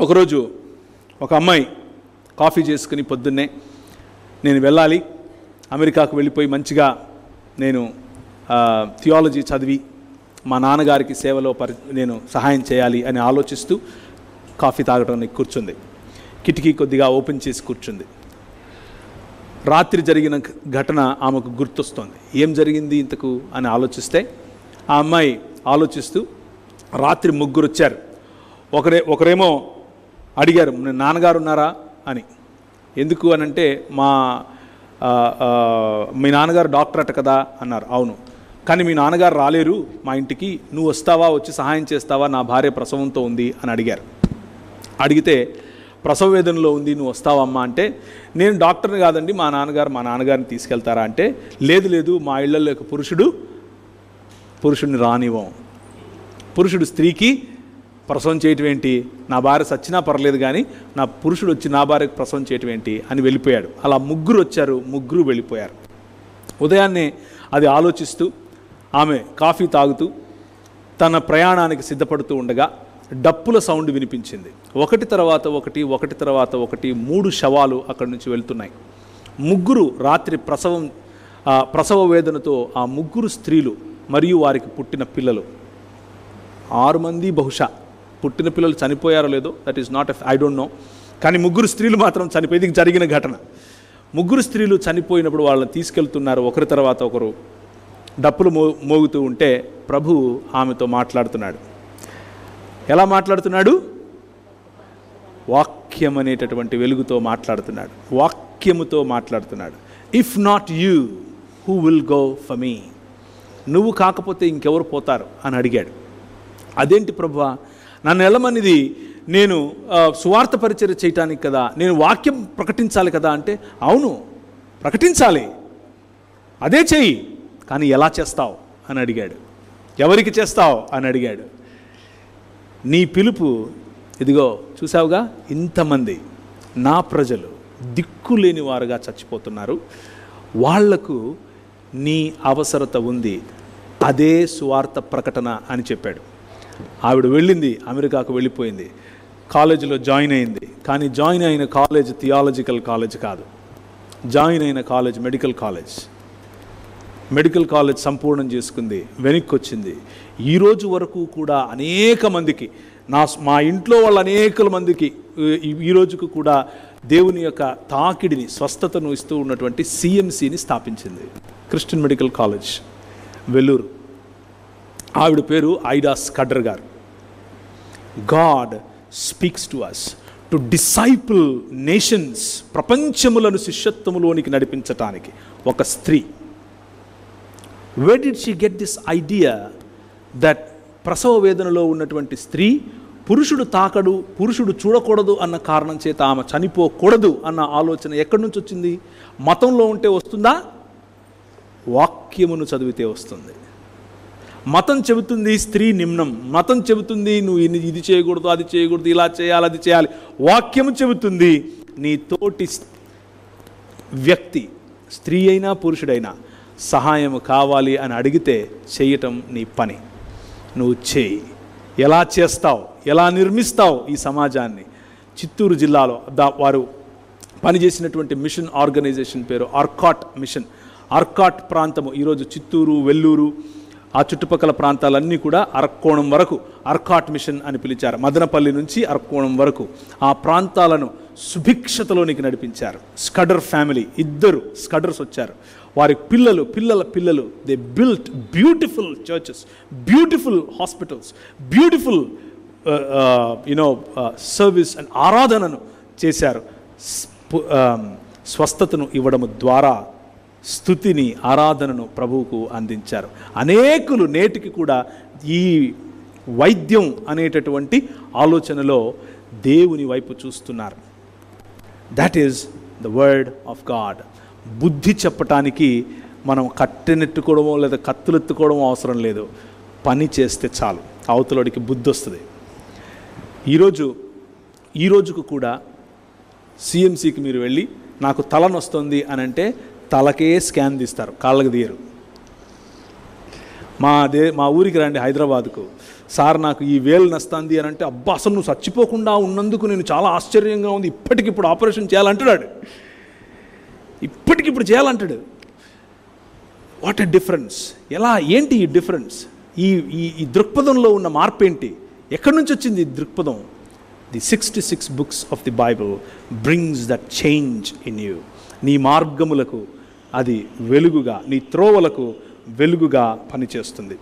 ఒకరోజు ఒక అమ్మాయి కాఫీ చేసుకుని పొద్దున్నే నేను వెళ్ళాలి, అమెరికాకు వెళ్ళిపోయి మంచిగా నేను థియాలజీ చదివి మా నాన్నగారికి సేవలో నేను సహాయం చేయాలి అని ఆలోచిస్తూ కాఫీ తాగడానికి కూర్చుంది. కిటికీ కొద్దిగా ఓపెన్ చేసి కూర్చుంది. రాత్రి జరిగిన ఘటన ఆమెకు గుర్తొస్తుంది. ఏం జరిగింది ఇంతకు అని ఆలోచిస్తే ఆ అమ్మాయి ఆలోచిస్తూ రాత్రి ముగ్గురు వచ్చారు. ఒకరేమో అడిగారు, నాన్నగారు ఉన్నారా అని. ఎందుకు అని అంటే మీ నాన్నగారు డాక్టర్ అట కదా అన్నారు. అవును, కానీ మీ నాన్నగారు రాలేరు మా ఇంటికి, నువ్వు వస్తావా, వచ్చి సహాయం చేస్తావా, నా భార్య ప్రసవంతో ఉంది అని అడిగారు. అడిగితే ప్రసవ వేదనలో ఉంది, నువ్వు వస్తావమ్మా అంటే, నేను డాక్టర్ని కాదండి, మా నాన్నగారిని తీసుకెళ్తారా అంటే, లేదు మా ఇళ్లలోకి పురుషుడిని రానివ్వం. పురుషుడు స్త్రీకి ప్రసవం చేయటం ఏంటి, నా భార్య సచ్చినా పర్లేదు కానీ నా పురుషుడు వచ్చి నా భార్యకు ప్రసవం చేయటం ఏంటి అని వెళ్ళిపోయాడు. అలా ముగ్గురు వచ్చారు, ముగ్గురు వెళ్ళిపోయారు. ఉదయాన్నే అది ఆలోచిస్తూ ఆమె కాఫీ తాగుతూ తన ప్రయాణానికి సిద్ధపడుతూ ఉండగా డప్పుల సౌండ్ వినిపించింది. ఒకటి తర్వాత ఒకటి 3 శవాలు అక్కడి నుంచి వెళ్తున్నాయి. ముగ్గురు రాత్రి ప్రసవ వేదనతో ఆ ముగ్గురు స్త్రీలు మరియు వారికి పుట్టిన పిల్లలు, 6 మంది బహుశా పుట్టిన పిల్లలు చనిపోయారో లేదో, that is not I don't know, కానీ ముగ్గురు స్త్రీలు మాత్రం చనిపోయి, ఇది జరిగిన ఘటన. ముగ్గురు స్త్రీలు చనిపోయినప్పుడు వాళ్ళని తీసుకెళ్తున్నారు. ఒకరి తర్వాత ఒకరు డప్పులు మోగుతూ ఉంటే ప్రభువు ఆమెతో మాట్లాడుతున్నాడు. ఎలా మాట్లాడుతున్నాడు? వాక్యం అనేటటువంటి వెలుగుతో మాట్లాడుతున్నాడు, వాక్యముతో మాట్లాడుతున్నాడు. If not you who will go for me, నువ్వు కాకపోతే ఇంకెవరు పోతారు అని అడిగాడు. అదేంటి ప్రభువా, నన్ను వెళ్ళమనిది నేను సువార్త పరిచర్య చేయటానికి కదా, నేను వాక్యం ప్రకటించాలి కదా అంటే, అవును ప్రకటించాలి, అదే చెయ్యి, కానీ ఎలా చేస్తావు అని అడిగాడు. ఎవరికి చేస్తావు అని అడిగాడు. నీ పిలుపు ఇదిగో చూసావుగా, ఇంతమంది నా ప్రజలు దిక్కులేని వారుగా చచ్చిపోతున్నారు, వాళ్లకు నీ అవసరత ఉంది, అదే సువార్త ప్రకటన అని చెప్పాడు. ఆవిడ వెళ్ళింది, అమెరికాకు వెళ్ళిపోయింది, కాలేజీలో జాయిన్ అయింది. కానీ జాయిన్ అయిన కాలేజ్ థియాలజికల్ కాలేజ్ కాదు, జాయిన్ అయిన కాలేజ్ మెడికల్ కాలేజ్ సంపూర్ణం చేసుకుంది, వెనక్కి వచ్చింది. ఈరోజు వరకు కూడా అనేక మందికి, మా ఇంట్లో వాళ్ళ అనేక మందికి ఈ రోజుకు కూడా దేవుని యొక్క తాకిడిని, స్వస్థతను ఇస్తూ ఉన్నటువంటి సిఎంసిని స్థాపించింది, క్రిస్టియన్ మెడికల్ కాలేజ్ వెల్లూరు. ఆవిడ పేరు Ida Scudder garu. God speaks to us to disciple nations, ప్రపంచములను శిష్యత్వములోనికి నడిపించటానికి ఒక స్త్రీ. Where did she get this idea that ప్రసవ వేదనలో ఉన్నటువంటి స్త్రీ పురుషుడు తాకడు, పురుషుడు చూడకూడదు అన్న కారణం చేత ఆమె చనిపోకూడదు అన్న ఆలోచన ఎక్కడి నుంచి వచ్చింది? మతంలో ఉంటే వస్తుందా? వాక్యమును చదివితే వస్తుంది. మతం చెబుతుంది స్త్రీ నిమ్నం, మతం చెబుతుంది నువ్వు ఇది చేయకూడదు, అది చేయకూడదు, ఇలా చేయాలి, అది చేయాలి. వాక్యము చెబుతుంది నీ తోటి వ్యక్తి, స్త్రీ అయినా పురుషుడైనా, సహాయం కావాలి అని అడిగితే చేయటం నీ పని, నువ్వు చేయి. ఎలా చేస్తావు, ఎలా నిర్మిస్తావు ఈ సమాజాన్ని? చిత్తూరు జిల్లాలో వారు పనిచేసినటువంటి మిషన్ ఆర్గనైజేషన్ పేరు ఆర్కాట్ మిషన్. ఆర్కాట్ ప్రాంతము ఈరోజు చిత్తూరు, వెల్లూరు, ఆ చుట్టుపక్కల ప్రాంతాలన్నీ కూడా అరక్కోణం వరకు ఆర్కాట్ మిషన్ అని పిలిచారు. మదనపల్లి నుంచి అరక్కోణం వరకు ఆ ప్రాంతాలను సుభిక్షతలోనికి నడిపించారు. స్కడర్ ఫ్యామిలీ, 2 స్కడర్స్ వచ్చారు, వారి పిల్లలు they built beautiful churches, beautiful hospitals, beautiful service and ఆరాధనను చేశారు. స్వస్థతను ఇవ్వడం ద్వారా స్తుతిని, ఆరాధనను ప్రభువుకు అందించారు. అనేకులు నేటికి కూడా ఈ వైద్యం అనేటటువంటి ఆలోచనలో దేవుని వైపు చూస్తున్నారు. That is the word of God. బుద్ధి చెప్పటానికి మనం కట్టెనెట్టుకోవడమో లేదా కత్తులెత్తుకోవడమో అవసరం లేదు, పని చేస్తే చాలు, అవతలడికి బుద్ధి వస్తుంది. ఈ రోజుకు కూడా సిఎంసికి మీరు వెళ్ళి నాకు తలనొస్తుంది అని అంటే తలకే స్కాన్ తీస్తారు, కాళ్ళకి తీయరు. మా ఊరికి రండి హైదరాబాద్కు, సార్ నాకు ఈ వేలు నస్తుంది అని అంటే, అబ్బా అసలు నువ్వు చచ్చిపోకుండా ఉన్నందుకు నేను చాలా ఆశ్చర్యంగా ఉంది, ఇప్పటికిప్పుడు ఆపరేషన్ చేయాలంటాడు, ఇప్పటికిప్పుడు చేయాలంటాడు. What a difference! ఏంటి ఈ డిఫరెన్స్? ఈ దృక్పథంలో ఉన్న మార్పు ఏంటి? ఎక్కడి నుంచి వచ్చింది ఈ దృక్పథం? The 66 books of the Bible brings that change in you. నీ మార్గములకు అది వెలుగుగా, నీ త్రోవలకు వెలుగుగా పనిచేస్తుంది.